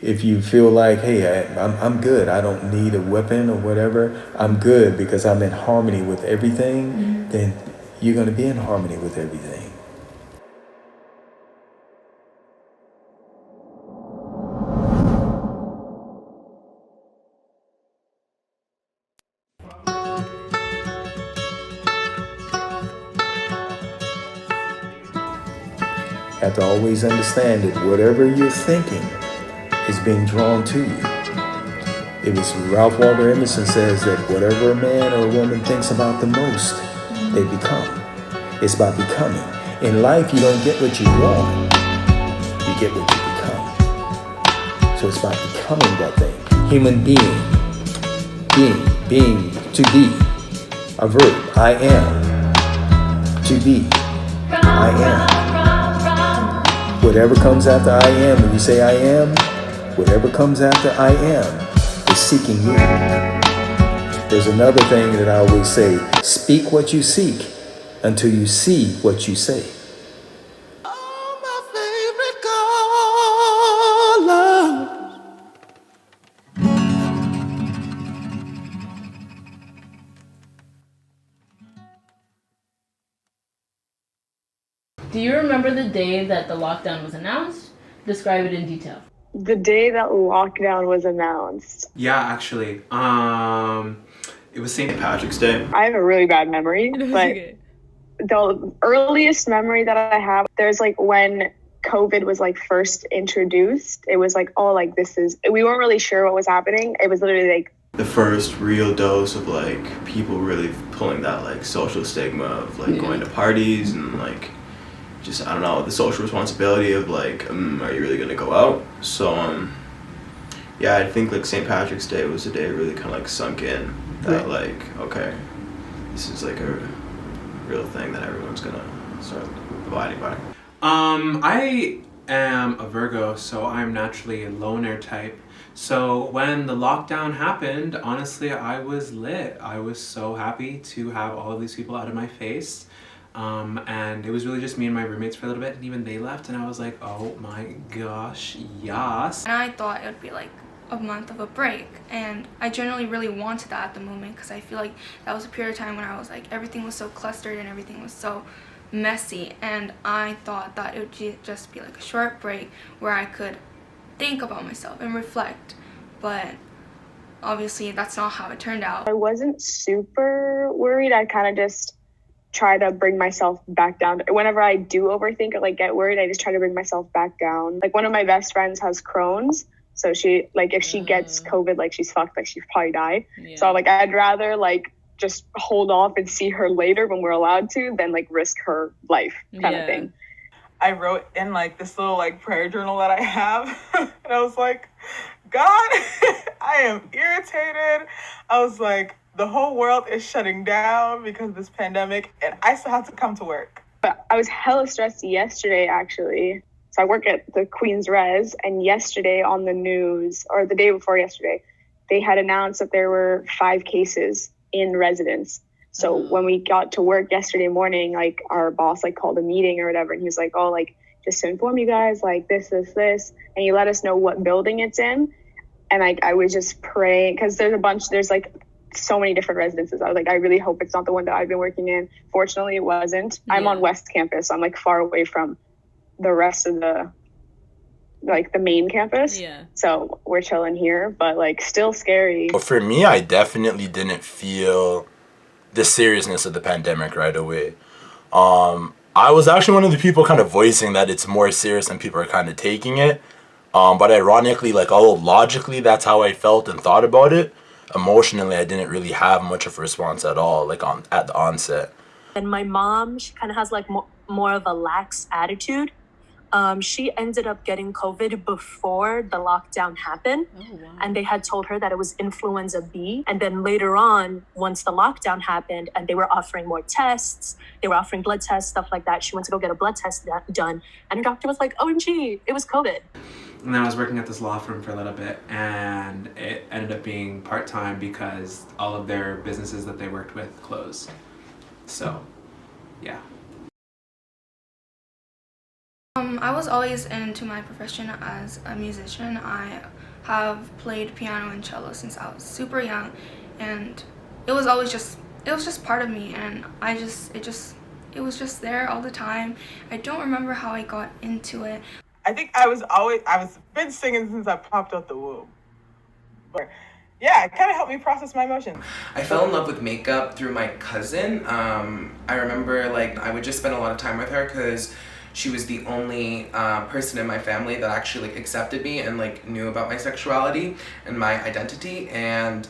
if you feel like, hey, I'm good, I don't need a weapon or whatever, I'm good because I'm in harmony with everything, then you're gonna be in harmony with everything. Have to always understand that whatever you're thinking is being drawn to you. It was Ralph Waldo Emerson says that whatever a man or a woman thinks about the most, they become. It's about becoming. In life, you don't get what you want, you get what you become. So it's about becoming that thing. Human being, to be. A verb, I am. To be, I am. Whatever comes after I am, when you say I am, whatever comes after I am is seeking you. There's another thing that I always say, speak what you seek until you see what you say. Oh, my favorite color. Do you remember the day that the lockdown was announced? Describe it in detail. The day that lockdown was announced. Yeah, actually. It was St. Patrick's Day. I have a really bad memory, but the earliest memory that I have, there's like when COVID was like first introduced, it was like, oh, like we weren't really sure what was happening. It was literally like the first real dose of like people really pulling that like social stigma of like going to parties and like just, I don't know, the social responsibility of like, are you really gonna go out? So yeah, I think like St. Patrick's Day was the day it really kind of like sunk in that like, okay, this is like a real thing that everyone's gonna start abiding by. I am a Virgo, so I'm naturally a loner type. So when the lockdown happened, honestly, I was lit. I was so happy to have all of these people out of my face. And it was really just me and my roommates for a little bit, and even they left, and I was like, oh my gosh, yes. And I thought it would be like a month of a break, and I generally really wanted that at the moment because I feel like that was a period of time when I was like, everything was so clustered and everything was so messy, and I thought that it would just be like a short break where I could think about myself and reflect, but obviously that's not how it turned out. I wasn't super worried. I kind of just try to bring myself back down. Whenever I do overthink or like get worried, I just try to bring myself back down. Like one of my best friends has Crohn's, so she like if she gets COVID, like she's fucked, like she'd probably die. So like I'd rather like just hold off and see her later when we're allowed to than like risk her life kind of thing. I wrote in like this little like prayer journal that I have and I was like, God, I am irritated. I was like, the whole world is shutting down because of this pandemic and I still have to come to work. But I was hella stressed yesterday actually. So I work at the Queen's Res, and yesterday on the news, or the day before yesterday, they had announced that there were 5 cases in residence. So when we got to work yesterday morning, like our boss like called a meeting or whatever, and he was like, oh, like just to inform you guys, like this, and he let us know what building it's in. And I was just praying because there's like so many different residences. I was like, I really hope it's not the one that I've been working in. Fortunately, it wasn't. I'm on West Campus. So I'm like far away from the rest of the main campus. So we're chilling here, but like still scary. But for me, I definitely didn't feel the seriousness of the pandemic right away. I was actually one of the people kind of voicing that it's more serious than people are kind of taking it. But ironically, like although logically that's how I felt and thought about it, emotionally I didn't really have much of a response at all, like at the onset. And my mom, she kind of has like more of a lax attitude. She ended up getting COVID before the lockdown happened. And they had told her that it was influenza B. And then later on, once the lockdown happened and they were offering more tests, they were offering blood tests, stuff like that. She went to go get a blood test done. And her doctor was like, OMG, it was COVID. And I was working at this law firm for a little bit, and it ended up being part-time because all of their businesses that they worked with closed. So, yeah. I was always into my profession as a musician. I have played piano and cello since I was super young, and it was just part of me, and it was just there all the time. I don't remember how I got into it. I think been singing since I popped out the womb. But yeah, it kind of helped me process my emotions. I fell in love with makeup through my cousin. I remember like I would just spend a lot of time with her because she was the only person in my family that actually like accepted me and like knew about my sexuality and my identity. And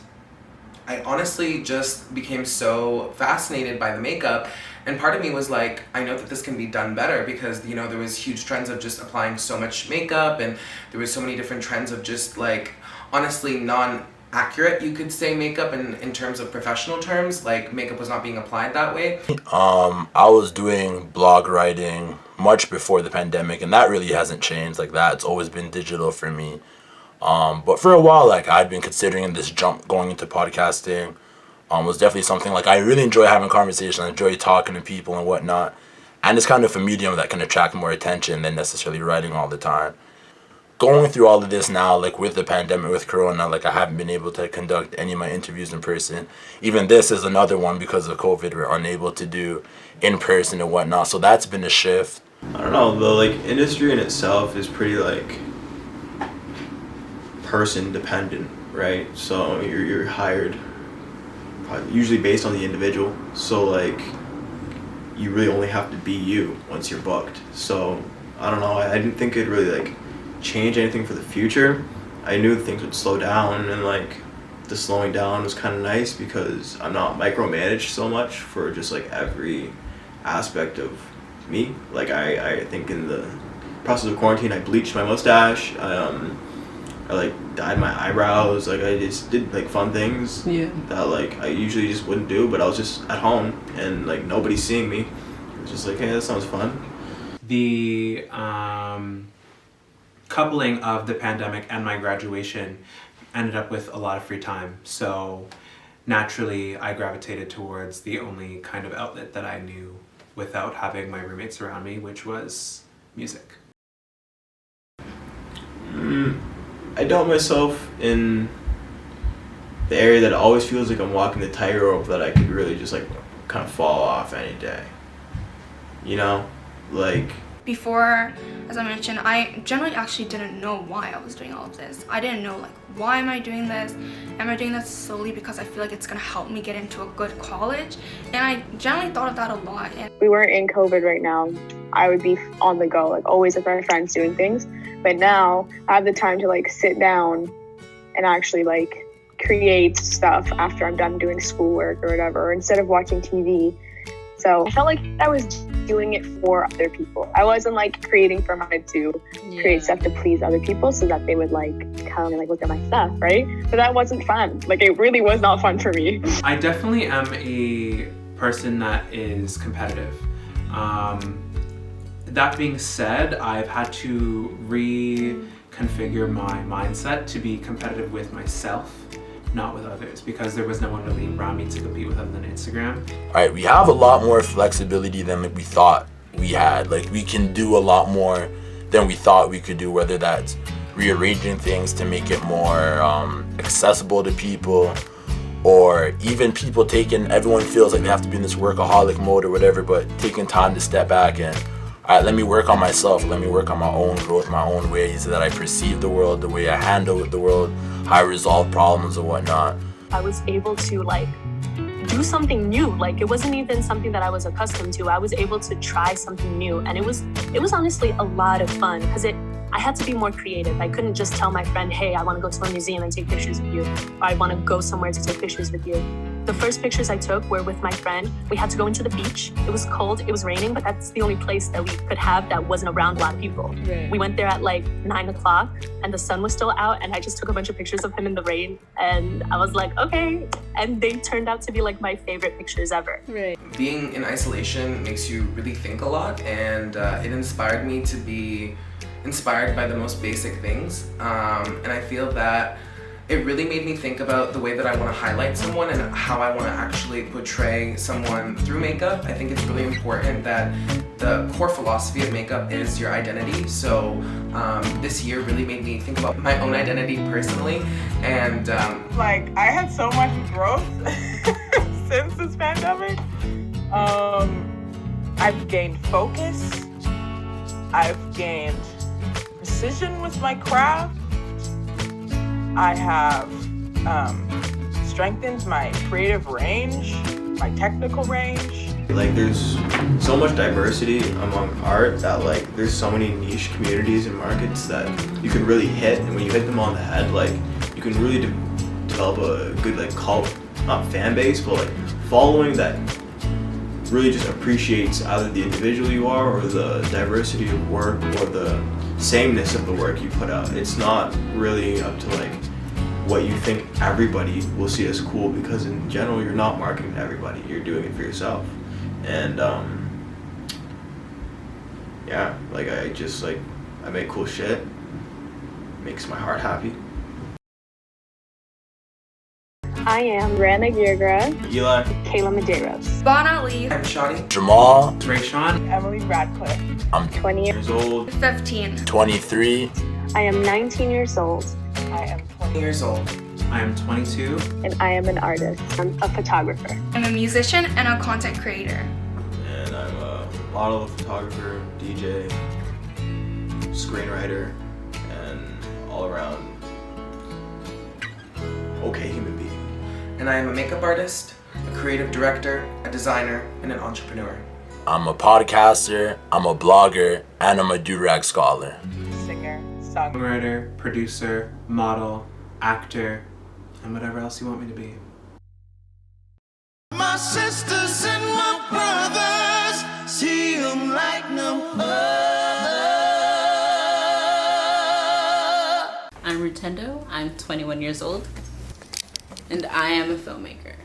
I honestly just became so fascinated by the makeup. And part of me was like, I know that this can be done better because, you know, there was huge trends of just applying so much makeup, and there was so many different trends of just like, honestly, non-accurate, you could say, makeup in terms of professional terms. Like, makeup was not being applied that way. I was doing blog writing much before the pandemic, and that really hasn't changed like that. It's always been digital for me. But for a while, like, I'd been considering this jump going into podcasting. Was definitely something like I really enjoy having conversations, I enjoy talking to people and whatnot, and it's kind of a medium that can attract more attention than necessarily writing all the time. Going through all of this now, like with the pandemic, with Corona, like I haven't been able to conduct any of my interviews in person. Even this is another one because of COVID, we're unable to do in person and whatnot, so that's been a shift. I don't know, the like industry in itself is pretty like person dependent, right? So you're hired usually based on the individual, so like you really only have to be you once you're booked. So I don't know, I didn't think it'd really like change anything for the future. I knew things would slow down, and like the slowing down was kind of nice because I'm not micromanaged so much for just like every aspect of me. Like I think in the process of quarantine I bleached my mustache, I like dyed my eyebrows, like I just did like fun things that like I usually just wouldn't do, but I was just at home and like nobody's seeing me. It was just like, hey, that sounds fun. The coupling of the pandemic and my graduation ended up with a lot of free time. So naturally I gravitated towards the only kind of outlet that I knew without having my roommates around me, which was music. I doubt myself in the area that always feels like I'm walking the tightrope, that I could really just like kind of fall off any day. You know? Like, Before, as I mentioned, I generally actually didn't know why I was doing all of this. I didn't know, like, why am I doing this? Am I doing this solely because I feel like it's gonna help me get into a good college? And I generally thought of that a lot. And we weren't in COVID right now, I would be on the go, like always with my friends doing things. But now I have the time to like sit down and actually like create stuff after I'm done doing schoolwork or whatever, instead of watching TV. So I felt like I was doing it for other people. I wasn't like creating for my to create stuff to please other people so that they would like come and like look at my stuff, right? But that wasn't fun. Like it really was not fun for me. I definitely am a person that is competitive. That being said, I've had to reconfigure my mindset to be competitive with myself, not with others, because there was no one really around me to compete with other than Instagram. All right, we have a lot more flexibility than like we thought we had. Like we can do a lot more than we thought we could do, whether that's rearranging things to make it more accessible to people, or even people everyone feels like they have to be in this workaholic mode or whatever, but taking time to step back and, all right, let me work on myself, let me work on my own growth, my own ways that I perceive the world, the way I handle the world, how I resolve problems and whatnot. I was able to like do something new. Like it wasn't even something that I was accustomed to. I was able to try something new, and it was honestly a lot of fun because I had to be more creative. I couldn't just tell my friend, hey, I want to go to a museum and take pictures with you, or I want to go somewhere to take pictures with you. The first pictures I took were with my friend. We had to go into the beach. It was cold, it was raining, but that's the only place that we could have that wasn't around a lot of people. Right. We went there at like 9 o'clock and the sun was still out, and I just took a bunch of pictures of him in the rain, and I was like, okay. And they turned out to be like my favorite pictures ever. Right. Being in isolation makes you really think a lot, and it inspired me to be inspired by the most basic things. And I feel that it really made me think about the way that I want to highlight someone and how I want to actually portray someone through makeup. I think it's really important that the core philosophy of makeup is your identity. So this year really made me think about my own identity personally. And like, I had so much growth since this pandemic. I've gained focus. I've gained precision with my craft. I have strengthened my creative range, my technical range. Like, there's so much diversity among art that, like, there's so many niche communities and markets that you can really hit, and when you hit them on the head, like, you can really develop a good, like, cult, not fan base, but like following that really just appreciates either the individual you are or the diversity of work or the sameness of the work you put out. It's not really up to like what you think everybody will see as cool, because in general you're not marketing to everybody, you're doing it for yourself. And yeah, like I make cool shit, makes my heart happy. I am Rana Girgra, Eli, Kayla Medeiros, Bon Ali, I'm Shadi. Jamal, Rayshawn, Emily Radcliffe. I'm 20 years old. 15. 23. I am 19 years old, I am 20 years old. I am 22. and I am an artist. I'm a photographer. I'm a musician and a content creator. And I'm a model, photographer, DJ, screenwriter, and all around okay human being. And I am a makeup artist, a creative director, a designer, and an entrepreneur. I'm a podcaster, I'm a blogger, and I'm a durag scholar. singer, songwriter. Songwriter, producer, model, actor, and whatever else you want me to be. My sisters and my brothers, see them like no other. I'm Rutendo. I'm 21 years old, and I am a filmmaker.